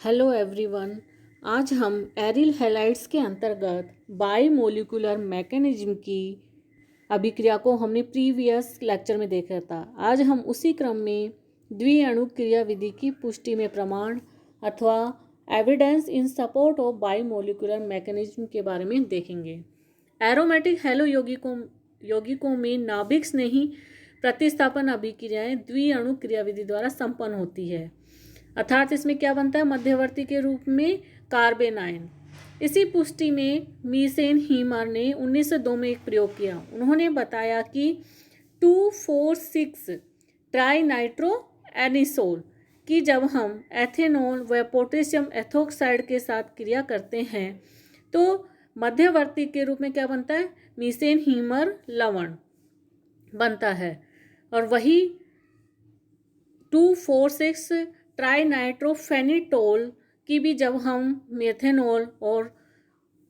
Hello everyone. आज हम aryl halides के अंतर्गत बायोमोलिकुलर मैकेनिज्म की अभिक्रिया को हमने प्रीवियस लेक्चर में देखा था। आज हम उसी क्रम में द्विअणु क्रिया विधि की पुष्टि में प्रमाण अथवा evidence in support of biomolecular mechanism के बारे में देखेंगे। एरोमेटिक हैलो यौगिकों में नाभिक स्नेही प्रतिस्थापन अभिक्रियाएं द्विअणु क्रियाविधि द्वारा संपन्न होती है, अर्थात इसमें क्या बनता है, मध्यवर्ती के रूप में कार्बन आयन। इसी पुष्टि में मीसेन हीमर ने 1902 में एक प्रयोग किया। उन्होंने बताया कि 2,4,6 ट्राइनाइट्रो एनिसोल कि जब हम एथेनॉल व पोटेशियम एथोक्साइड के साथ क्रिया करते हैं तो मध्यवर्ती के रूप में क्या बनता है, मीसेन हीमर लवण बनता है। और वही 2,4,6 ट्राइनाइट्रोफेनिटोल की भी जब हम मेथेनॉल और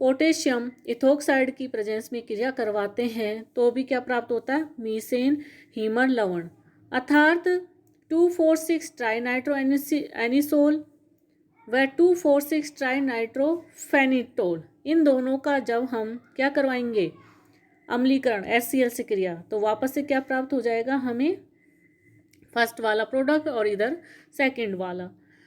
पोटेशियम इथोक्साइड की प्रेजेंस में क्रिया करवाते हैं तो भी क्या प्राप्त होता है, मीसेन हीमर लवण। अर्थात 2,4,6 ट्राइनाइट्रो एनिसोल व 2,4,6 ट्राइनाइट्रोफेनिटोल, इन दोनों का जब हम क्या करवाएंगे, अम्लीकरण HCl से क्रिया, तो वापस से क्या प्राप्त हो जाएगा, हमें फर्स्ट वाला प्रोडक्ट और इधर सेकंड वाला।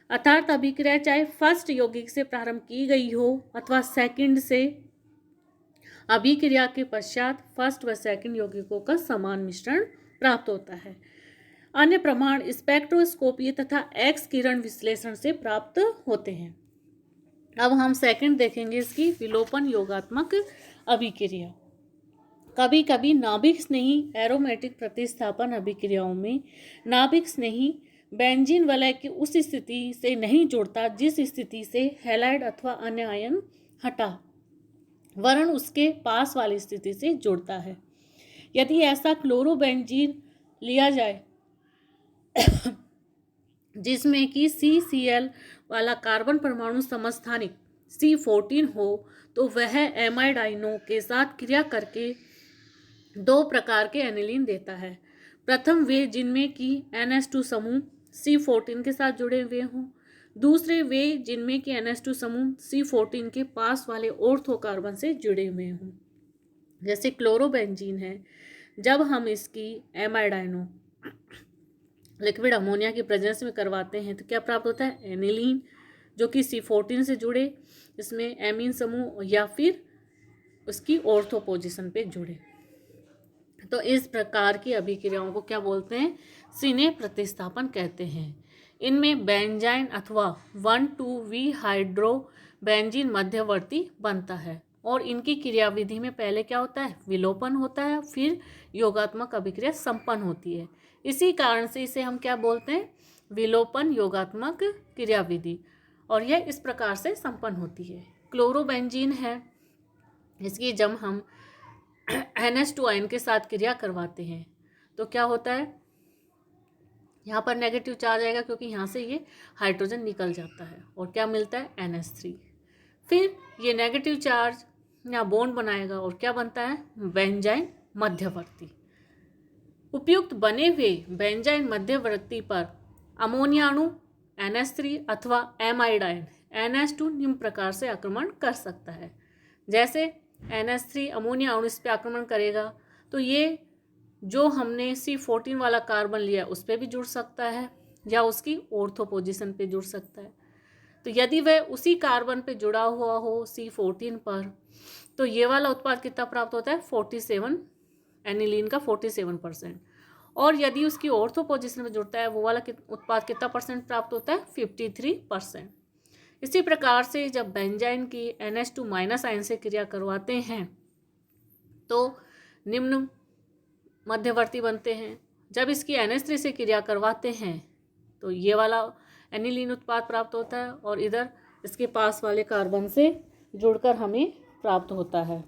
अर्थात अभिक्रिया चाहे फर्स्ट यौगिक से प्रारंभ की गई हो अथवा सेकंड से, अभिक्रिया के पश्चात फर्स्ट व सेकंड यौगिकों का समान मिश्रण प्राप्त होता है। अन्य प्रमाण स्पेक्ट्रोस्कोपी तथा एक्स किरण विश्लेषण से प्राप्त होते हैं। अब हम सेकंड देखेंगे इसकी विलोपन योगात्मक अभिक्रिया। कभी कभी नाभिक स्नेही एरोमेटिक प्रतिस्थापन अभिक्रियाओं में नाभिक स्नेही बेंजीन वलय की उस स्थिति से नहीं जुड़ता जिस स्थिति से हैलाइड अथवा अन्य आयन हटा, वरन उसके पास वाली स्थिति से जुड़ता है। यदि ऐसा क्लोरोबेंजीन लिया जाए जिसमें कि CCl वाला कार्बन परमाणु समस्थानिक C14 हो तो वह एमाइड आयनों के साथ क्रिया करके दो प्रकार के एनिलीन देता है। प्रथम वे जिनमें कि NH2 समूह C14 के साथ जुड़े हुए हों, दूसरे वे जिनमें कि NH2 समूह C14 के पास वाले ऑर्थो कार्बन से जुड़े हुए हों। जैसे क्लोरोबेंजीन है, जब हम इसकी एमाइड आयनों लिक्विड अमोनिया की प्रेजेंस में करवाते हैं तो क्या प्राप्त होता है, एनिलीन, जो कि C14 से जुड़े, इसमें एमीन समूह या फिर उसकी ऑर्थो पोजीशन पे जुड़े। तो इस प्रकार की अभिक्रियाओं को क्या बोलते हैं, सिने प्रतिस्थापन कहते हैं। इनमें बेंजाइन अथवा 1,2-V हाइड्रो बेंजीन मध्यवर्ती बनता है और इनकी क्रियाविधि में पहले क्या होता है, विलोपन होता है, फिर योगात्मक अभिक्रिया संपन्न होती है। इसी कारण से इसे हम क्या बोलते हैं, विलोपन योगात्मक क्रियाविधि, और यह इस प्रकार से संपन्न होती है। क्लोरोबेंजीन है, इसकी जब हम NH2 आयन के साथ क्रिया करवाते हैं तो क्या होता है, यहाँ पर नेगेटिव चार्ज आएगा क्योंकि यहाँ से ये हाइड्रोजन निकल जाता है और क्या मिलता है, NH3। फिर ये नेगेटिव चार्ज यहाँ बॉन्ड बनाएगा और क्या बनता है, बेंजाइन मध्यवर्ती। उपयुक्त बने हुए बेंजाइन मध्यवर्ती पर अमोनिया अणु NH3 अथवा एमाइड आयन NH2 निम्न प्रकार से आक्रमण कर सकता है। जैसे NH3 अमोनिया अणु इस पर आक्रमण करेगा तो ये जो हमने C14 वाला कार्बन लिया उस पर भी जुड़ सकता है या उसकी ऑर्थो पोजीशन पे जुड़ सकता है। तो यदि वह उसी कार्बन पे जुड़ा हुआ हो C14 पर तो ये वाला उत्पाद कितना प्राप्त होता है, 47, एनिलीन का 47%। और यदि उसकी ऑर्थो पोजीशन में जुड़ता है वो वाला उत्पाद कितना परसेंट प्राप्त होता है, 53%। इसी प्रकार से जब बेंजाइन की NH2 माइनस आयन से क्रिया करवाते हैं तो निम्न मध्यवर्ती बनते हैं। जब इसकी NH3 से क्रिया करवाते हैं तो ये वाला एनिलीन उत्पाद प्राप्त होता है और इधर इसके पास वाले कार्बन से जुड़कर हमें प्राप्त होता है।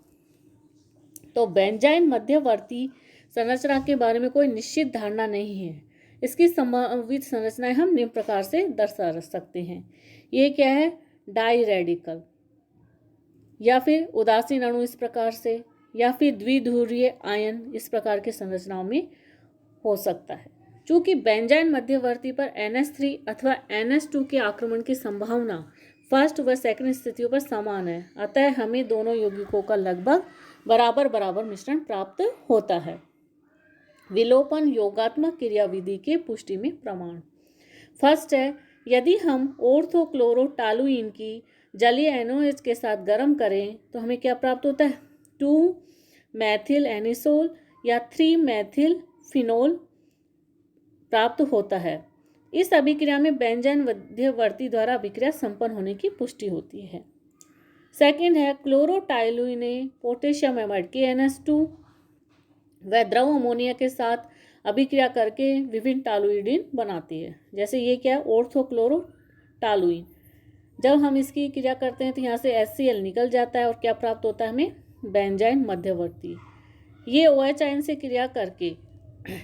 तो बेंजाइन मध्यवर्ती संरचना के बारे में कोई निश्चित धारणा नहीं है। इसकी संभावित संरचनाएं हम निम्न प्रकार से दर्शा सकते हैं। ये क्या है, डाई रेडिकल, या फिर उदासीन अणु इस प्रकार से, या फिर द्विध्रुवीय आयन इस प्रकार की संरचनाओं में हो सकता है। चूंकि बेंजाइन मध्यवर्ती पर NH3 अथवा NH2 के आक्रमण की संभावना फर्स्ट व सेकंड स्थितियों पर समान है, अतः हमें दोनों यौगिकों का लगभग बराबर बराबर मिश्रण प्राप्त होता है। विलोपन योगात्मक क्रियाविधि के पुष्टि में प्रमाण। फर्स्ट है, यदि हम ऑर्थोक्लोरोटालुइन की जलीय NOH के साथ गर्म करें तो हमें क्या प्राप्त होता है? 2 मैथिल एनिसोल या 3 मैथिल फिनोल प्राप्त होता है। इस अभिक्रिया में बेंजाइन मध्यवर्ती द्वारा अभिक्रिया संपन्न होने की पुष्टि होती है। सेकंड है, क्लोरोटाइलुइने पोटेशियम एमाइड KNH2 व द्रव अमोनिया के साथ अभिक्रिया करके विभिन्न टालुइडिन बनाती है। जैसे ये क्या है? ऑर्थोक्लोरोटालुइन। जब हम इसकी क्रिया करते हैं तो यहाँ से HCl निकल जाता है और क्या प्राप्त होता है हमें? बेंजाइन मध्यवर्ती। ये OH आयन से क्रिया करके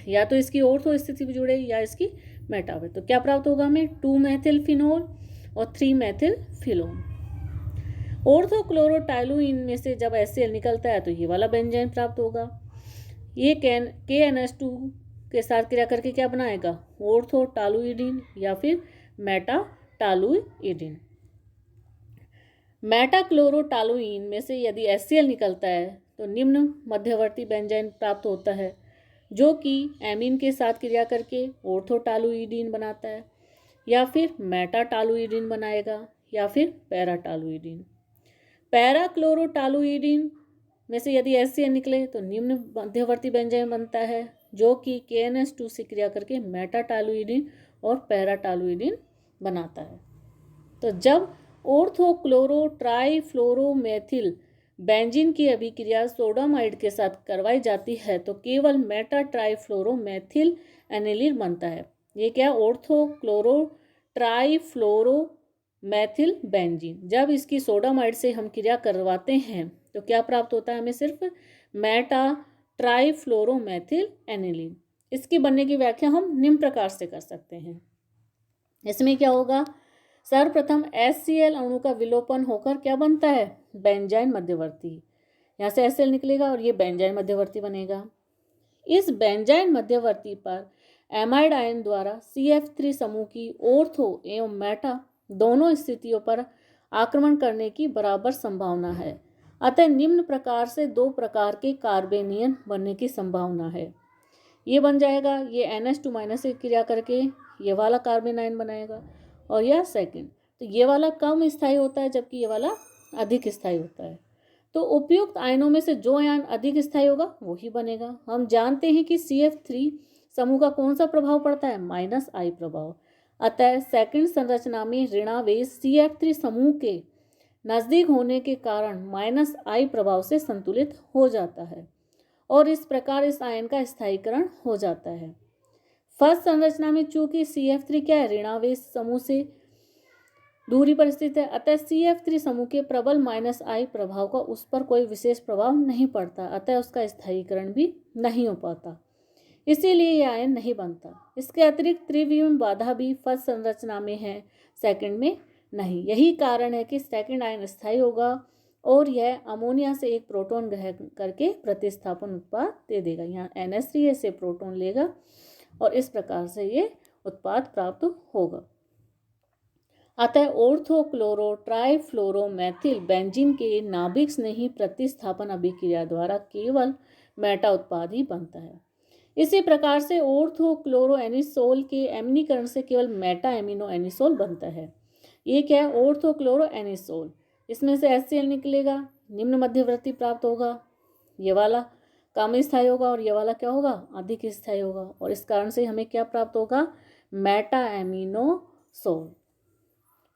या तो इसकी ऑर्थो स्थिति में जुड़े या इसकी मेटा में, तो क्या प्राप्त होगा हमें? 2 मैथिल फिनोल और 3 मैथिल फिलोन। ऑर्थोक्लोरोटाइलुइन में से जब HCl निकलता है तो ये वाला बेंजाइन प्राप्त होगा। ये KNH2 के साथ क्रिया करके क्या बनाएगा? ऑर्थोटालुइडिन या फिर मेटाटालुइडिन। मेटाक्लोरोटालुइन में से यदि HCl निकलता है तो निम्न मध्यवर्ती बेंजाइन प्राप्त होता है, जो कि एमीन के साथ क्रिया करके ऑर्थोटालुइडिन बनाता है या फिर मेटाटालुइडिन बनाएगा या फिर पैराटालुइडिन। पैराक्लोरोटालुइडिन में से यदि HCl निकले तो निम्न मध्यवर्ती बेंजाइन बनता है, जो कि KNH2 से क्रिया करके मेटाटालुइडिन और पैराटालुइडिन बनाता है। तो जब ऑर्थोक्लोरोट्राइफ्लोरोमेथिल बेंजीन की अभिक्रिया सोडामाइड के साथ करवाई जाती है तो केवल मेटाट्राइफ्लोरोमेथिल एनिलीन बनता है। ये क्या? ऑर्थोक्लोरोट्राइफ्लोरोमेथिल बेंजीन। जब इसकी सोडामाइड से हम क्रिया करवाते हैं तो क्या प्राप्त होता है हमें? सिर्फ मेटाट्राइफ्लोरोमेथिल एनिलीन। इसकी बनने की व्याख्या हम निम्न प्रकार से कर सकते हैं। इसमें क्या होगा? सर्वप्रथम HCl अणु का विलोपन होकर क्या बनता है? बेंजाइन मध्यवर्ती। यहाँ से HCl निकलेगा और ये बेंजाइन मध्यवर्ती बनेगा। इस बेंजाइन मध्यवर्ती पर एमाइड आयन द्वारा CF3 समूह की ऑर्थो एवं मेटा दोनों स्थितियों पर आक्रमण करने की बराबर संभावना है, अतः निम्न प्रकार से 2 प्रकार के कार्बेनियन बनने की संभावना है। ये बन जाएगा, ये NH2- से क्रिया करके ये वाला कार्बन आयन बनाएगा और यह सेकंड, तो ये वाला कम स्थायी होता है जबकि ये वाला अधिक स्थायी होता है। तो उपयुक्त आयनों में से जो आयन अधिक स्थायी होगा वो ही बनेगा। हम जानते हैं कि CF3 समूह का कौन सा प्रभाव पड़ता है? -I प्रभाव। अतः सेकंड संरचना में ऋणावेश CF3 समूह के नजदीक होने के कारण -I प्रभाव से संतुलित हो जाता है और इस प्रकार इस आयन का स्थायीकरण हो जाता है। फर्स्ट संरचना में चूंकि CF3 क्या है? ऋणावेश समूह से दूरी पर स्थित है, अतः CF3 समूह के प्रबल -I प्रभाव का उस पर कोई विशेष प्रभाव नहीं पड़ता, अतः उसका स्थायीकरण भी नहीं हो पाता, इसीलिए यह आयन नहीं बनता। इसके अतिरिक्त त्रिविमीय बाधा भी फर्स्ट संरचना में है, सेकंड में नहीं। यही कारण है कि सेकंड आयन स्थायी होगा और यह अमोनिया से एक प्रोटॉन ग्रहण करके प्रतिस्थापन उत्पाद दे देगा। यहाँ NH3 से प्रोटॉन लेगा और इस प्रकार से ये उत्पाद प्राप्त होगा। अतः ऑर्थोक्लोरोट्राइफ्लोरोमेथिल बेंजीन के नाभिक स्नेही प्रतिस्थापन अभिक्रिया द्वारा केवल मेटा उत्पाद ही बनता है। इसी प्रकार से ऑर्थोक्लोरोएनिसोल के एमिनीकरण से केवल मेटा एमिनो एनिसोल बनता है। ये क्या है? ऑर्थोक्लोरोएनिसोल। इसमें से HCl निकलेगा, निम्न मध्यवर्ती प्राप्त होगा, ये वाला कम स्थायी होगा और ये वाला क्या होगा? अधिक स्थायी होगा और इस कारण से हमें क्या प्राप्त होगा? मेटा एमिनोसोल।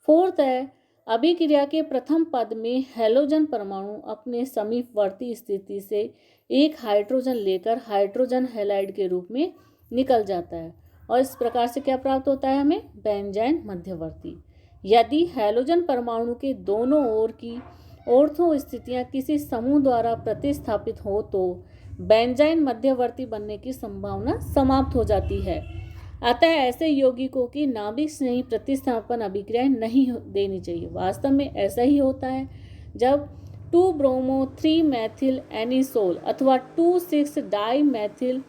फोर्थ है, अभिक्रिया के प्रथम पद में हैलोजन परमाणु अपने समीपवर्ती स्थिति से एक हाइड्रोजन लेकर हाइड्रोजन हैलाइड के रूप में निकल जाता है और इस प्रकार से क्या प्राप्त होता है हमें? बेंजाइन मध्यवर्ती। यदि हैलोजन परमाणु के दोनों ओर की ऑर्थो स्थितियां किसी समूह द्वारा प्रतिस्थापित हो तो बेंजाइन मध्यवर्ती बनने की संभावना समाप्त हो जाती है। अतः ऐसे यौगिकों की नाभिक स्नेही प्रतिस्थापन अभिक्रियाएं नहीं देनी चाहिए। वास्तव में ऐसा ही होता है जब 2-ब्रोमो 3-मैथिल एनिसोल अथवा 2,6-डाइमेथिल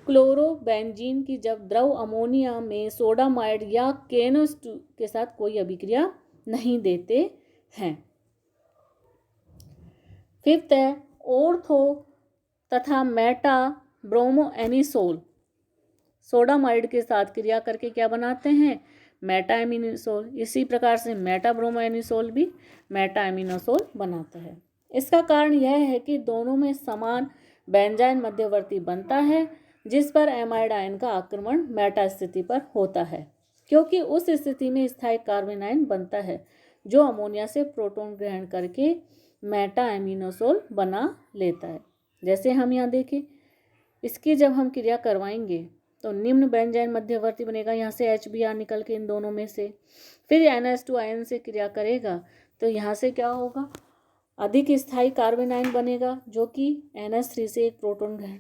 क्लोरोबेंजीन की जब द्रव अमोनिया में सोडामाइड या KNO2 के साथ कोई अभिक्रिया नहीं देते हैं। फिफ्थ है ऑर्थो तथा मेटा ब्रोमोएनिसोल सोडामाइड के साथ क्रिया करके क्या बनाते हैं, मेटा एमिनोसोल। इसी प्रकार से मेटा ब्रोमोएनिसोल भी मेटा एमिनोसोल बनाता है। इसका कारण यह है कि दोनों में समान बेंजाइन मध्यवर्ती बनता है जिस पर एमाइड आयन का आक्रमण मेटा स्थिति पर होता है, क्योंकि उस स्थिति में स्थायी कार्बन आयन बनता है जो अमोनिया से प्रोटॉन ग्रहण करके मेटा एमिनोसोल बना लेता है। जैसे हम यहाँ देखें, इसकी जब हम क्रिया करवाएंगे तो निम्न बेंजाइन मध्यवर्ती बनेगा, यहाँ से HBr निकल के इन दोनों में से, फिर NH2 आयन से क्रिया करेगा तो यहाँ से क्या होगा, अधिक स्थायी कार्बन आयन बनेगा जो कि NH3 से एक प्रोटॉन ग्रहण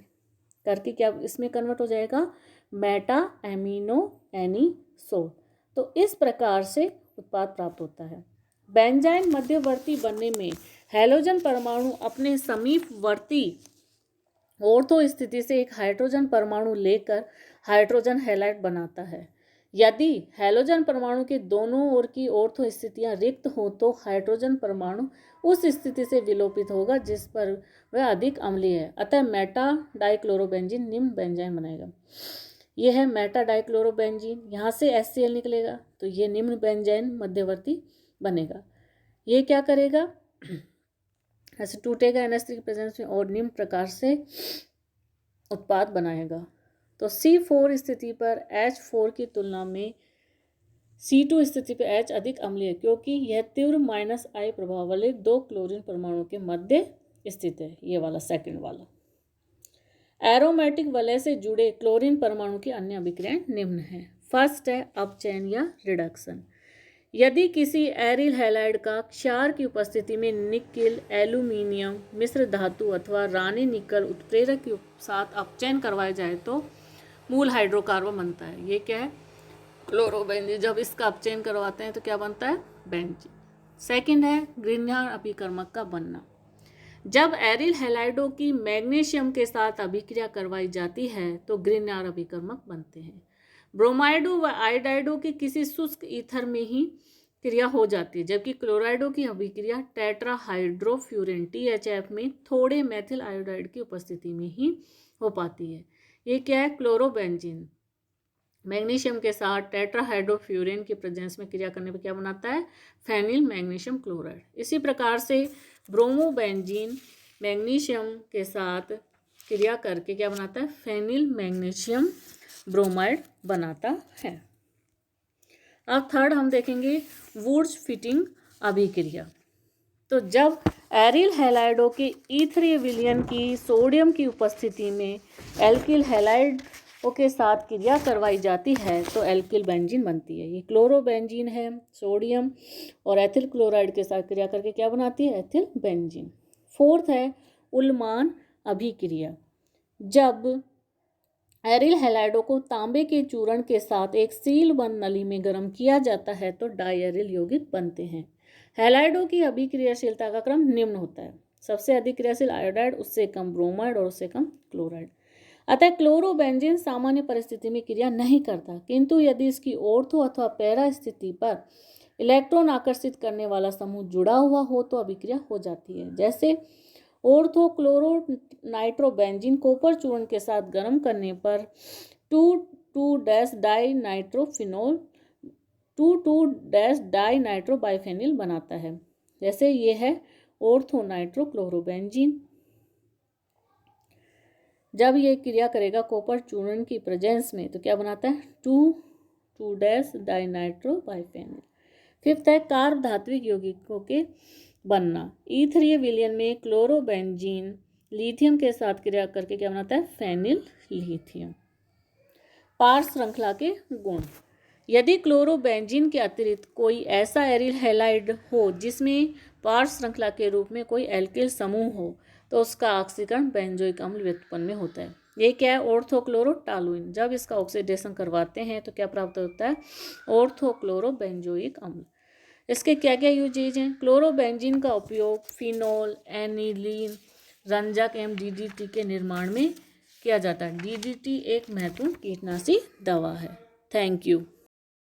करके क्या इसमें कन्वर्ट हो जाएगा मेटा एमिनो एनिसोल। तो इस प्रकार से उत्पाद प्राप्त होता है। बेंजाइन मध्यवर्ती बनने में हैलोजन परमाणु अपने समीपवर्ती ऑर्थो स्थिति से एक हाइड्रोजन परमाणु लेकर हाइड्रोजन हैलाइड बनाता है। यदि हैलोजन परमाणु के दोनों ओर की ऑर्थो स्थितियां रिक्त हो तो हाइड्रोजन परमाणु उस स्थिति से विलोपित होगा जिस पर वह अधिक अम्लीय है, अतः मेटा डाइक्लोरोबेंजीन निम्न बेंजाइन बनाएगा। यह है मेटा डाइक्लोरोबेंजीन, यहाँ से HCl निकलेगा तो ये निम्न बेंजाइन मध्यवर्ती बनेगा। ये क्या करेगा, ऐसे टूटेगा NH3 की प्रेजेंस में और निम्न प्रकार से उत्पाद बनाएगा। तो C4 स्थिति पर H4 की तुलना में C2 स्थिति पर H अधिक अम्लीय है, क्योंकि यह तीव्र -I प्रभाव वाले दो क्लोरीन परमाणुओं के मध्य स्थित है, ये वाला सेकंड वाला। एरोमेटिक वलय से जुड़े क्लोरीन परमाणु की अन्य अभिक्रियाएं निम्न हैं। फर्स्ट है अपचयन या रिडक्शन। यदि किसी एरिल हैलाइड का क्षार की उपस्थिति में निकेल, एल्यूमिनियम मिश्र धातु अथवा रानी निकल उत्प्रेरक के साथ अपचयन करवाया जाए तो मूल हाइड्रोकार्बन बनता है। ये क्या है, क्लोरोबेंजीन। जब इसका अपचयन करवाते हैं तो क्या बनता है, बेंजीन। सेकंड है ग्रिग्नार्ड अभिकर्मक का बनना। जब एरिल हैलाइडों की मैग्नीशियम के साथ अभिक्रिया करवाई जाती है तो ग्रिग्नार्ड अभिकर्मक बनते हैं। ब्रोमाइडो व आयोडाइडो की किसी शुष्क ईथर में ही क्रिया हो जाती है, जबकि क्लोराइडो की अभिक्रिया टेट्राहाइड्रोफ्यूरेन THF में थोड़े मेथिल आयोडाइड की उपस्थिति में ही हो पाती है। ये क्या है, क्लोरोबेंजीन मैग्नीशियम के साथ टेट्राहाइड्रोफ्यूरेन की प्रेजेंस में क्रिया करने पर क्या बनाता है, फेनिल मैग्नीशियम क्लोराइड। इसी प्रकार से ब्रोमोबेंजीन मैग्नीशियम के साथ क्रिया करके क्या बनाता है, फेनिल मैग्नीशियम ब्रोमाइड बनाता है। अब थर्ड हम देखेंगे वुड्स फिटिंग अभिक्रिया। तो जब एरिल हैलाइडों के ईथरीय विलयन की सोडियम की उपस्थिति में एल्किल हैलाइडों के साथ क्रिया करवाई जाती है तो एल्किल बेंजीन बनती है। ये क्लोरोबेंजीन है, सोडियम और एथिल क्लोराइड के साथ क्रिया करके क्या बनाती है, एथिल बेंजीन। फोर्थ है उल्मान अभिक्रिया। जब एरिल हैलाइडों को तांबे के चूर्ण के साथ एक सील बंद नली में गर्म किया जाता है तो डायरिल यौगिक बनते हैं। हैलाइडों की अभिक्रियाशीलता का क्रम निम्न होता है, सबसे अधिक क्रियाशील आयोडाइड, उससे कम ब्रोमाइड और उससे कम क्लोराइड। अतः क्लोरोबेंजीन सामान्य परिस्थिति में क्रिया नहीं करता, किंतु यदि इसकी ऑर्थो अथवा पैरा स्थिति पर इलेक्ट्रॉन आकर्षित करने वाला समूह जुड़ा हुआ हो तो अभिक्रिया हो जाती है। जैसे ऑर्थो क्लोरो नाइट्रोबेंजीन कॉपर चूर्ण के साथ गर्म करने पर 2,2-डाइनाइट्रोफिनोल 2,2-डाइनाइट्रोबाइफेनिल बनाता है। जैसे ये है ऑर्थो नाइट्रोक्लोरोबेंजीन। जब ये क्रिया करेगा कॉपर चूर्ण की प्रेजेंस में तो क्या बनाता है, 2,2-डाइनाइट्रोबाइफेनिल। फिफ्थ है कार्ब धात्विक यौगिकों के बनना। ईथरीय विलयन में क्लोरोबेंजीन लिथियम के साथ क्रिया करके क्या बनाता है, फेनिल लिथियम। पार श्रृंखला के गुण। यदि क्लोरोबेंजीन के अतिरिक्त कोई ऐसा एरिल हैलाइड हो जिसमें पार श्रृंखला के रूप में कोई एल्किल समूह हो तो उसका ऑक्सीकरण बेंजोइक अम्ल व्युत्पन्न में होता है। ये क्या है, ऑर्थोक्लोरोटालुइन। जब इसका ऑक्सीडेशन करवाते हैं तो क्या प्राप्त होता है, ऑर्थोक्लोरोबेंजोइक अम्ल। इसके क्या क्या यूजेज हैं, क्लोरोबेंजीन का उपयोग फिनोल, एनिलीन, रंजक एवं DDT के निर्माण में किया जाता है। DDT एक महत्वपूर्ण कीटनाशी दवा है। Thank you.